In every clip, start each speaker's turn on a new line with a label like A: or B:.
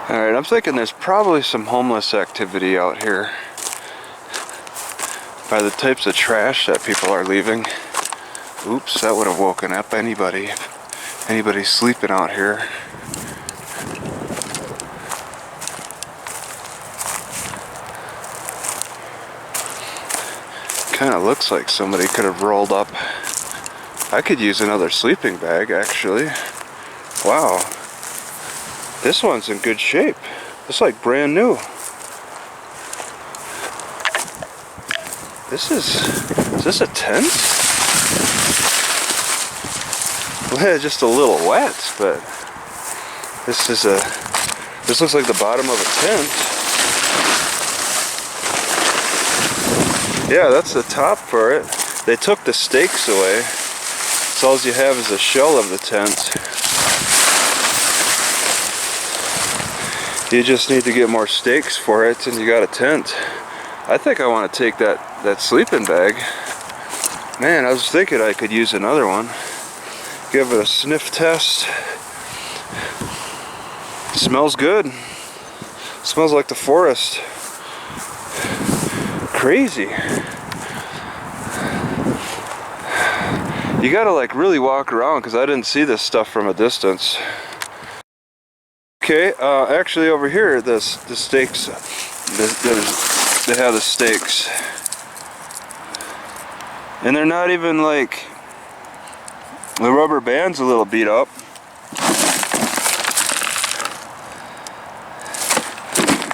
A: Alright, I'm thinking there's probably some homeless activity out here by the types of trash that people are leaving. Oops, that would have woken up anybody. Anybody sleeping out here. Kind of looks like somebody could have rolled up. I could use another sleeping bag, actually. Wow. This one's in good shape. It's like brand new. Is this a tent? Well, just a little wet, but this looks like the bottom of a tent. Yeah, that's the top for it. They took the stakes away, so all you have is the shell of the tent. You just need to get more stakes for it and you got a tent. I think I want to take that sleeping bag. Man, I was thinking I could use another one. Give it a sniff test. Smells good. Smells like the forest. Crazy. You gotta like really walk around because I didn't see this stuff from a distance. Okay, actually over here, the stakes, they have the stakes. And they're not even like, the rubber band's a little beat up.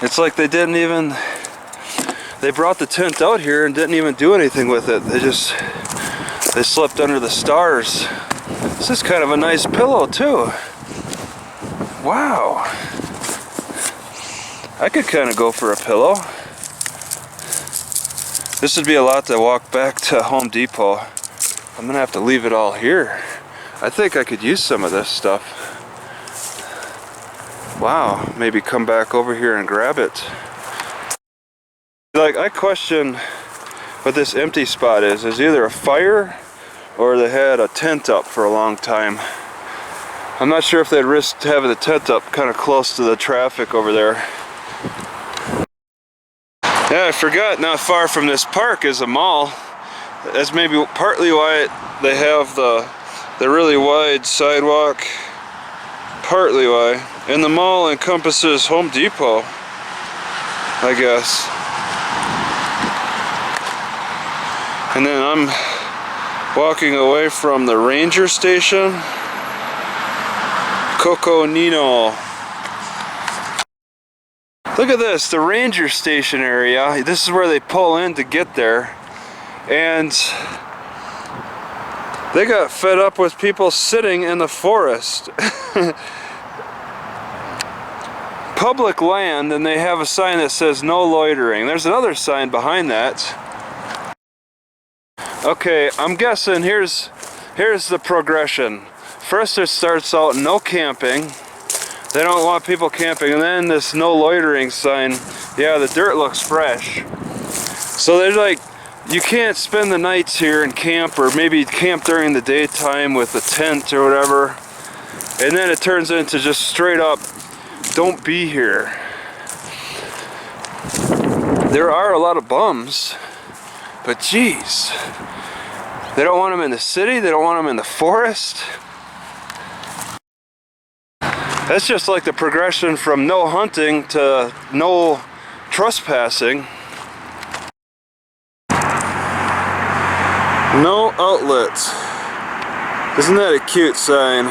A: It's like they brought the tent out here and didn't even do anything with it. They slept under the stars. This is kind of a nice pillow too. Wow. I could kind of go for a pillow. This would be a lot to walk back to Home Depot. I'm gonna have to leave it all here. I think I could use some of this stuff. Wow, maybe come back over here and grab it. Like, I question what this empty spot is. It's either a fire or they had a tent up for a long time. I'm not sure if they'd risk having the tent up kind of close to the traffic over there. Yeah, I forgot, not far from this park is a mall. That's maybe partly why they have the really wide sidewalk. Partly why. And the mall encompasses Home Depot, I guess. And then I'm walking away from the ranger station. Coco Nino. Look at this, the ranger station area. This is where they pull in to get there. And they got fed up with people sitting in the forest. Public land, and they have a sign that says no loitering. There's another sign behind that. Okay, I'm guessing here's the progression. First it starts out no camping. They don't want people camping, and then this no loitering sign. Yeah, the dirt looks fresh. So they're like, you can't spend the nights here and camp, or maybe camp during the daytime with a tent or whatever. And then it turns into just straight up, don't be here. There are a lot of bums, but geez. They don't want them in the city, they don't want them in the forest. That's just like the progression from no hunting to no trespassing. No outlets. Isn't that a cute sign?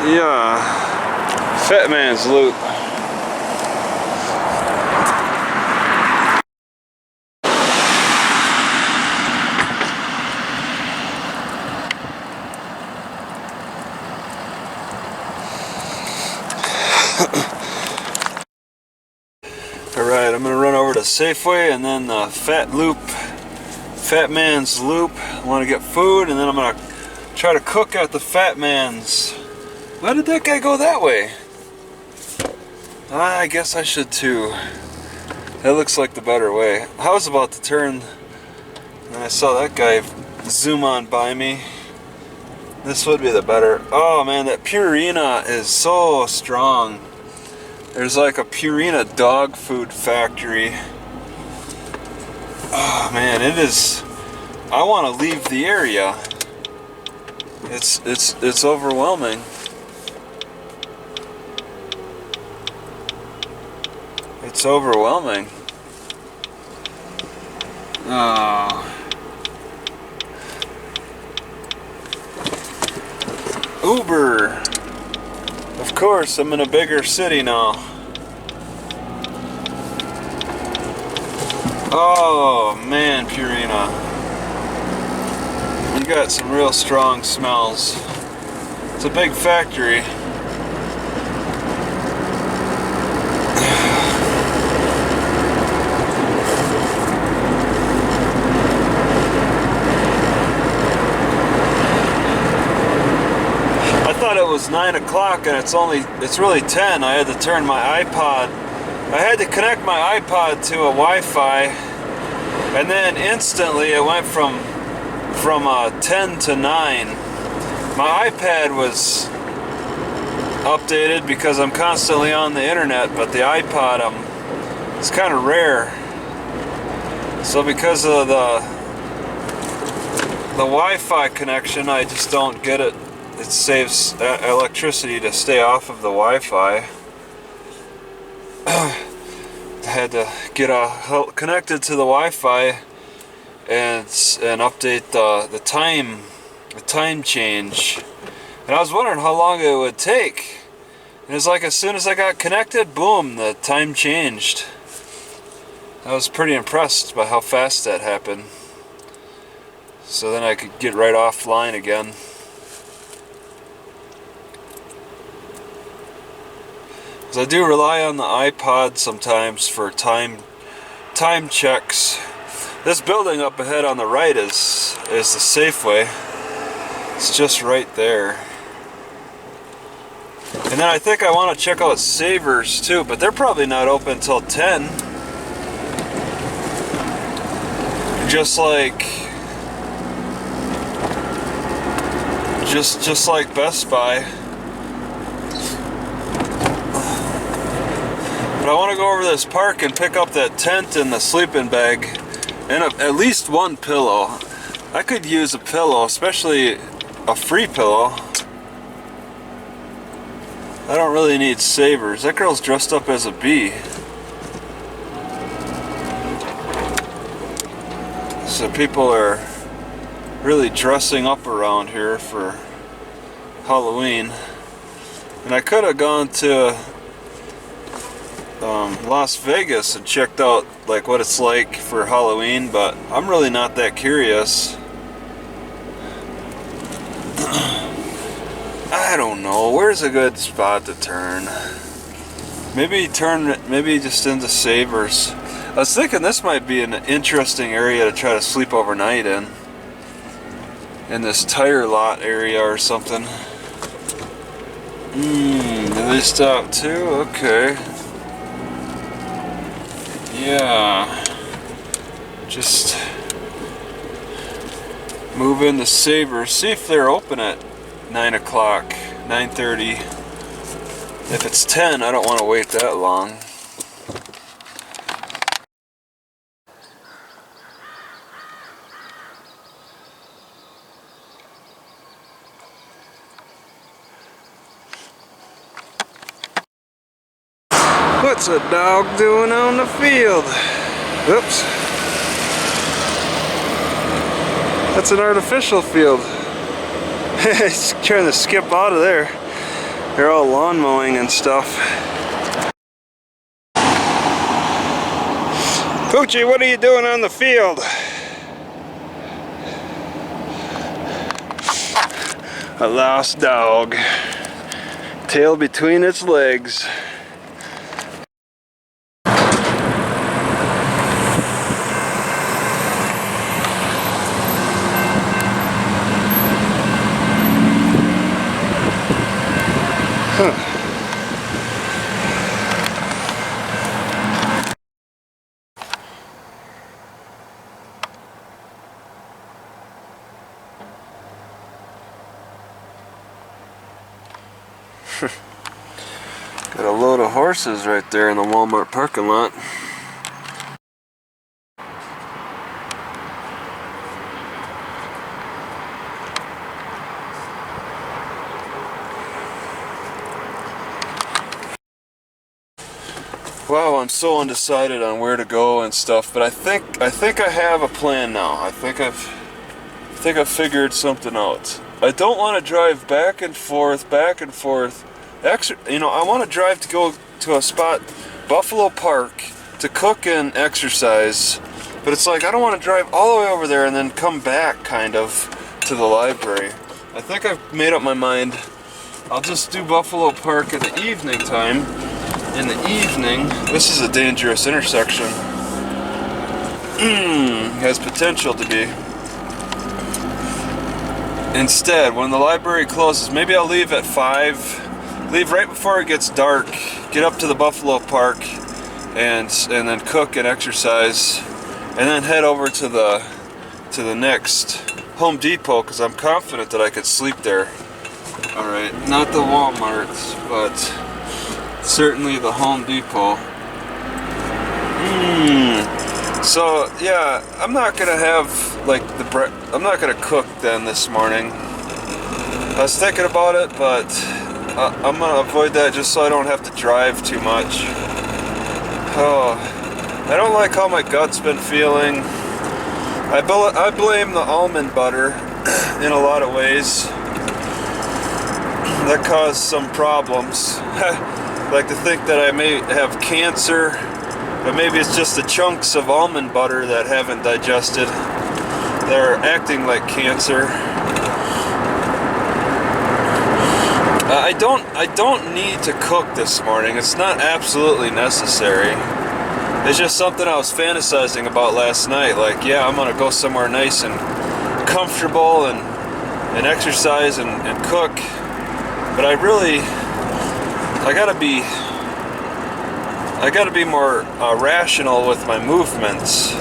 A: Yeah. Fatmans Loop. Alright, I'm going to run over to Safeway and then the Fatmans Loop. I want to get food, and then I'm going to try to cook at the Fatmans. Why did that guy go that way? I guess I should too. That looks like the better way. I was about to turn And I saw that guy zoom on by me. This would be the better. Oh man, that Purina is so strong. There's like a Purina dog food factory. Oh man, it is. I want to leave the area. It's overwhelming. It's overwhelming. Oh. Uber. Of course, I'm in a bigger city now. Oh man, Purina. You got some real strong smells. It's a big factory. I thought it was 9 o'clock and it's really 10. I had to turn my iPod. I had to connect my iPod to a Wi-Fi, and then instantly it went from 10 to 9. My iPad was updated because I'm constantly on the internet, but the iPod it's kind of rare. So because of the Wi-Fi connection, I just don't get it. It saves electricity to stay off of the Wi-Fi. I had to get connected to the Wi-Fi and update the time change. And I was wondering how long it would take. And it's like as soon as I got connected, boom, the time changed. I was pretty impressed by how fast that happened. So then I could get right offline again. I do rely on the iPod sometimes for time checks. This building up ahead on the right is the Safeway. It's just right there. And then I think I want to check out Savers too, but they're probably not open till 10. Just like Best Buy. But I want to go over to this park and pick up that tent and the sleeping bag and at least one pillow. I could use a pillow, especially a free pillow. I don't really need Savers. That girl's dressed up as a bee. So people are really dressing up around here for Halloween. And I could have gone to Las Vegas and checked out like what it's like for Halloween, but I'm really not that curious. I don't know, where's a good spot to turn? Maybe just into Savers. I was thinking this might be an interesting area to try to sleep overnight in this tire lot area or something. Do they stop too? Okay. Yeah, just move into Savers. See if they're open at 9 o'clock, 9:30. If it's 10, I don't want to wait that long. What's a dog doing on the field? Oops. That's an artificial field. He's trying to skip out of there. They're all lawn mowing and stuff. Poochie, what are you doing on the field? A lost dog. Tail between its legs. Got a load of horses right there in the Walmart parking lot. Wow, I'm so undecided on where to go and stuff, but I think I have a plan now. I think I've figured something out. I don't want to drive back and forth. You know, I want to drive to go to a spot, Buffalo Park, to cook and exercise. But it's like I don't want to drive all the way over there and then come back, kind of, to the library. I think I've made up my mind. I'll just do Buffalo Park at the evening time. In the evening, this is a dangerous intersection. Has potential to be. Instead, when the library closes, maybe I'll leave at 5. Leave right before it gets dark. Get up to the Buffalo Park, and then cook and exercise, and then head over to the next Home Depot because I'm confident that I could sleep there. All right, not the Walmart, but certainly the Home Depot. So yeah, I'm not gonna have like I'm not gonna cook then this morning. I was thinking about it, but I'm gonna avoid that just so I don't have to drive too much. Oh, I don't like how my gut's been feeling. I blame the almond butter in a lot of ways. That caused some problems. I like to think that I may have cancer, but maybe it's just the chunks of almond butter that haven't digested. They're acting like cancer. I don't need to cook this morning. It's not absolutely necessary. It's just something I was fantasizing about last night. Like, yeah, I'm gonna go somewhere nice and comfortable and exercise and cook. But I gotta be more rational with my movements.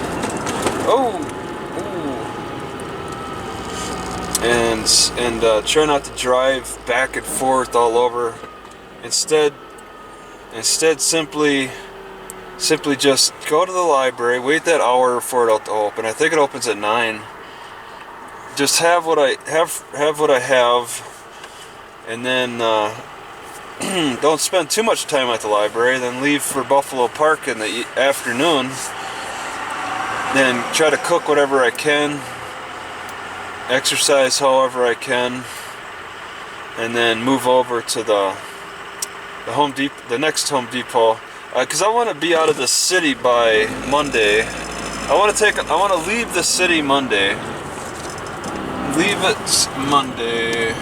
A: And try not to drive back and forth all over. Instead simply just go to the library, wait that hour for it to open. I think it opens at 9. Just have what I have, and then don't spend too much time at the library. Then leave for Buffalo Park in the afternoon. Then try to cook whatever I can, exercise however I can, and then move over to the next Home Depot, because I want to be out of the city by Monday. I want to leave the city Monday. Leave it Monday.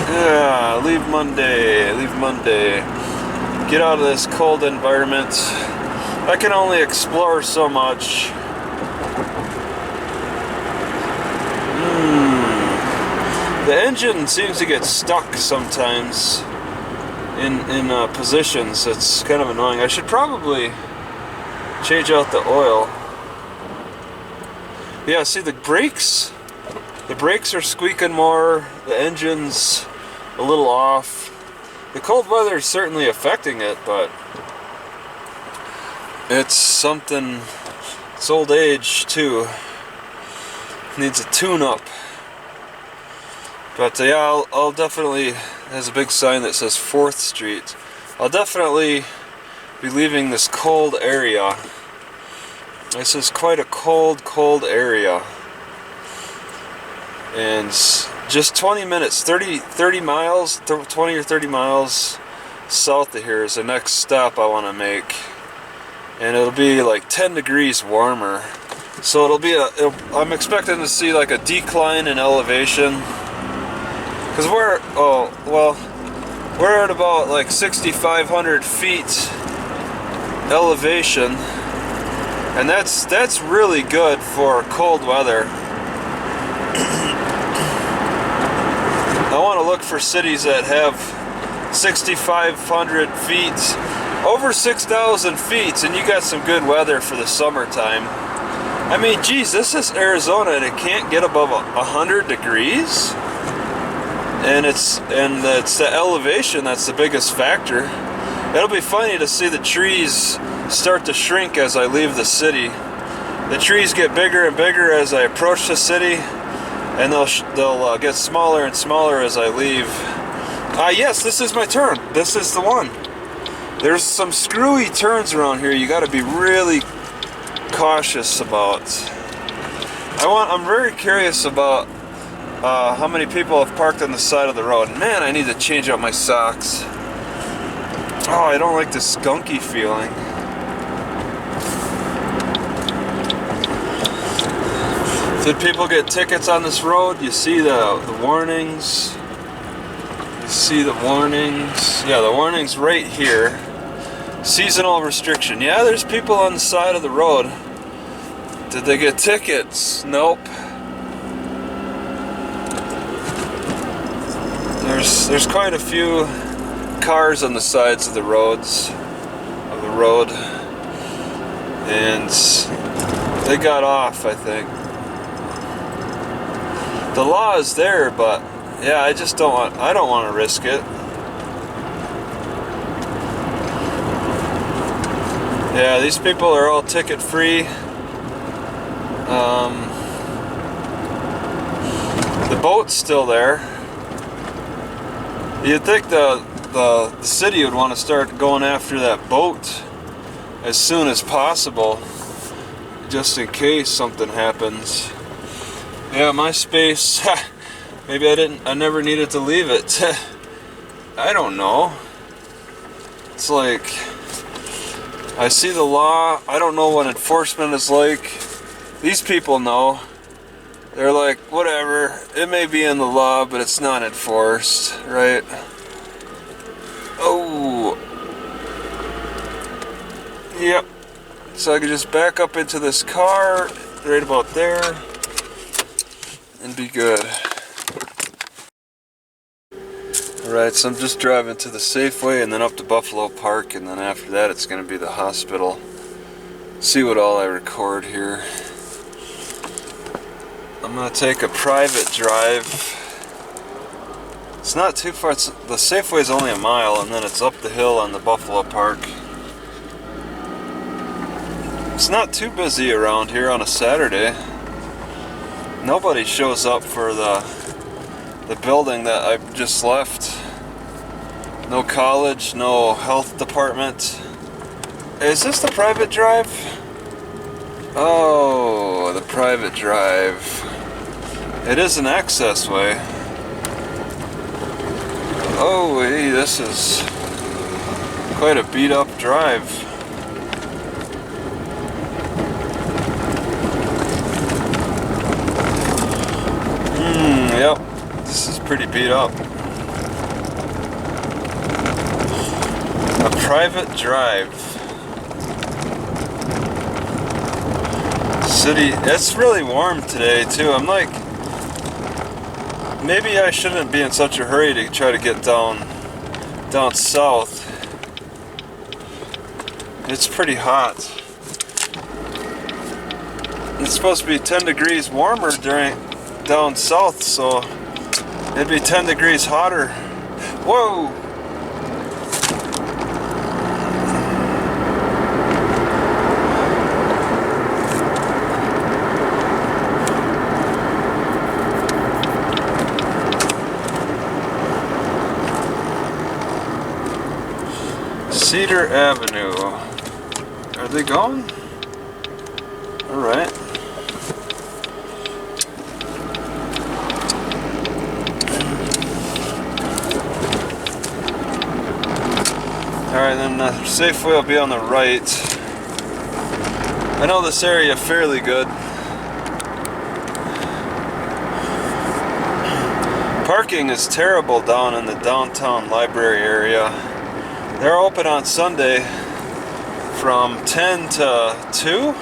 A: Yeah, leave Monday. Get out of this cold environment. I can only explore so much. The engine seems to get stuck sometimes in positions. It's kind of annoying. I should probably change out the oil. Yeah, see the brakes? The brakes are squeaking more. The engine's a little off. The cold weather is certainly affecting it, but it's something. It's old age too. Needs a tune-up. But yeah, I'll definitely, there's a big sign that says 4th Street. I'll definitely be leaving this cold area. This is quite a cold area. And just 20 minutes, 20 or 30 miles south of here is the next stop I want to make. And it'll be like 10 degrees warmer. So I'm expecting to see like a decline in elevation. Because we're at about like 6,500 feet elevation. And that's really good for cold weather. I want to look for cities that have 6,500 feet over 6,000 feet, and you got some good weather for the summertime. I mean, geez, this is Arizona, and it can't get above 100 degrees. And it's the elevation that's the biggest factor. It'll be funny to see the trees start to shrink as I leave the city. The trees get bigger and bigger as I approach the city, and they'll get smaller and smaller as I leave. Yes, this is my turn. This is the one. There's some screwy turns around here you got to be really cautious about. I'm very curious about how many people have parked on the side of the road. Man, I need to change out my socks. Oh, I don't like this skunky feeling. Did people get tickets on this road? You see the warnings. You see the warnings. Yeah, the warning's right here. Seasonal restriction. Yeah, there's people on the side of the road. Did they get tickets? Nope. There's quite a few cars on the sides of the road, and they got off, I think. The law is there, but yeah, I don't want to risk it. Yeah, these people are all ticket free. The boat's still there. You'd think the city would want to start going after that boat as soon as possible, just in case something happens. Yeah, my space. Maybe I never needed to leave it. I don't know. It's like, I see the law. I don't know what enforcement is like. These people know. They're like, whatever, it may be in the law, but it's not enforced, right? Oh. Yep. So I can just back up into this car right about there and be good. Alright, so I'm just driving to the Safeway and then up to Buffalo Park, and then after that it's going to be the hospital. See what all I record here. I'm going to take a private drive. It's not too far. The Safeway is only a mile, and then it's up the hill on the Buffalo Park. It's not too busy around here on a Saturday. Nobody shows up for the building that I just left. No college, no health department. Is this the private drive? Oh, the private drive. It is an access way. Oh, hey, this is quite a beat up drive. Yep, this is pretty beat up. A private drive. City, it's really warm today too. I'm like, maybe I shouldn't be in such a hurry to try to get down south. It's pretty hot. It's supposed to be 10 degrees warmer down south, so it'd be 10 degrees hotter. Whoa! Cedar Avenue. Are they gone? Alright. Alright, then the Safeway will be on the right. I know this area fairly good. Parking is terrible down in the downtown library area. They're open on Sunday from 10 to 2.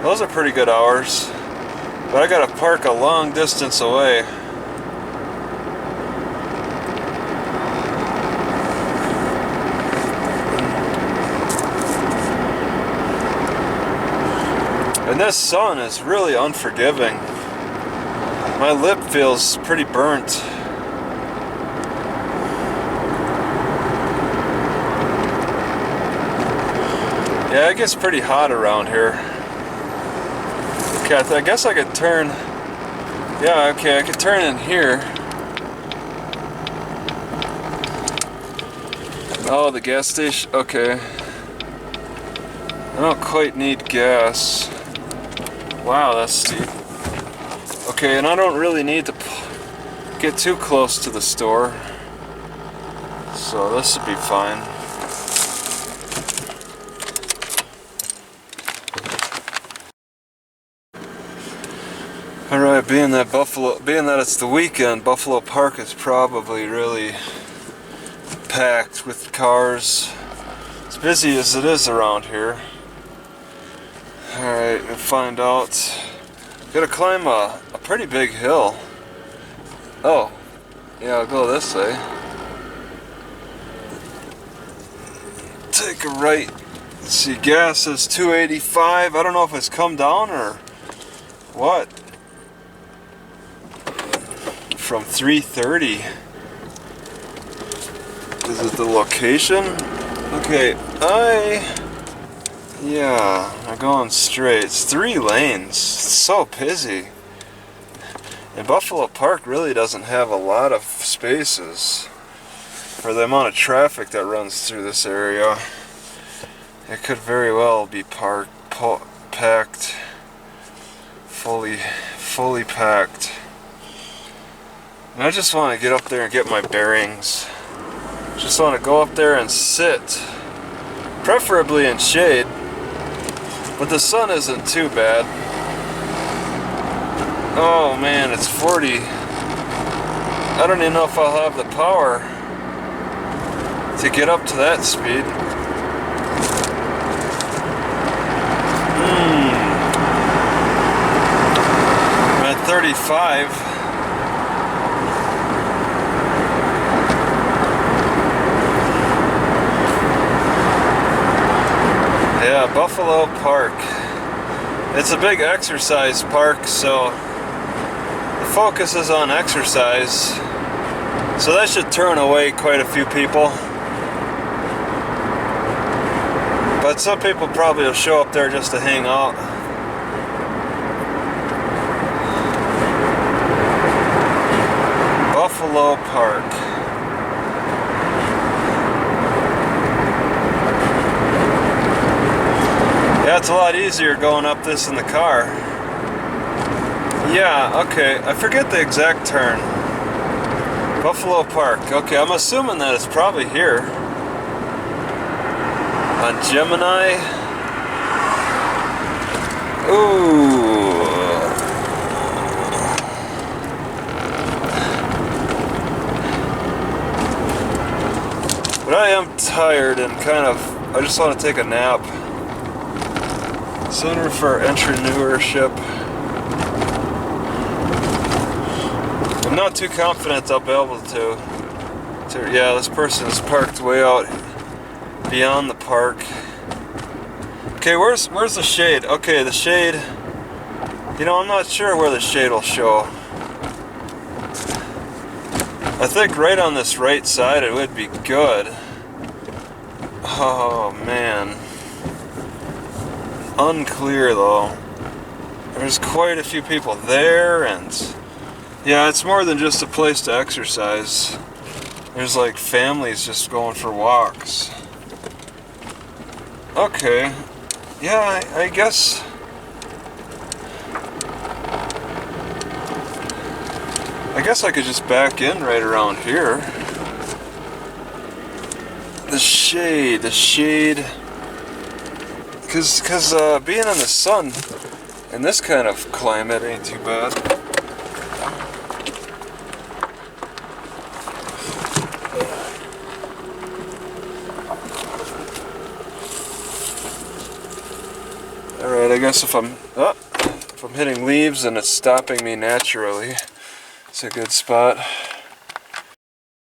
A: Those are pretty good hours. But I gotta park a long distance away. And this sun is really unforgiving. My lip feels pretty burnt. Yeah, it gets pretty hot around here. Okay, I guess I could turn. Yeah, okay, I could turn in here. Oh, the gas station. Okay. I don't quite need gas. Wow, that's steep. Okay, and I don't really need to get too close to the store. So this would be fine. Alright, being that it's the weekend, Buffalo Park is probably really packed with cars. As busy as it is around here. Alright, we'll find out. Gotta climb a pretty big hill. Oh, yeah, I'll go this way. Take a right. Let's see, gas is $2.85. I don't know if it's come down or what. From 3:30. Is it the location? Okay, yeah, I'm going straight. It's 3 lanes. It's so busy. And Buffalo Park really doesn't have a lot of spaces for the amount of traffic that runs through this area. It could very well be packed, fully packed. And I just want to get up there and get my bearings. Just want to go up there and sit, preferably in shade, but the sun isn't too bad. Oh man, it's 40. I don't even know if I'll have the power to get up to that speed. I'm at 35. Yeah, Buffalo Park. It's a big exercise park, so the focus is on exercise. So that should turn away quite a few people. But some people probably will show up there just to hang out. Buffalo Park. Yeah, it's a lot easier going up this in the car. Yeah, okay, I forget the exact turn. Buffalo Park. Okay, I'm assuming that it's probably here. On Gemini. Ooh. But I am tired and I just want to take a nap. Center for Entrepreneurship. I'm not too confident I'll be able to. Yeah, this person is parked way out beyond the park. Okay, where's the shade? Okay, the shade. You know, I'm not sure where the shade will show. I think right on this right side it would be good. Oh man. Unclear though. There's quite a few people there, and yeah, it's more than just a place to exercise. There's like families just going for walks. Okay. Yeah, I guess. I guess I could just back in right around here. The shade. Because being in the sun in this kind of climate ain't too bad. Alright, I guess if I'm hitting leaves and it's stopping me naturally, it's a good spot.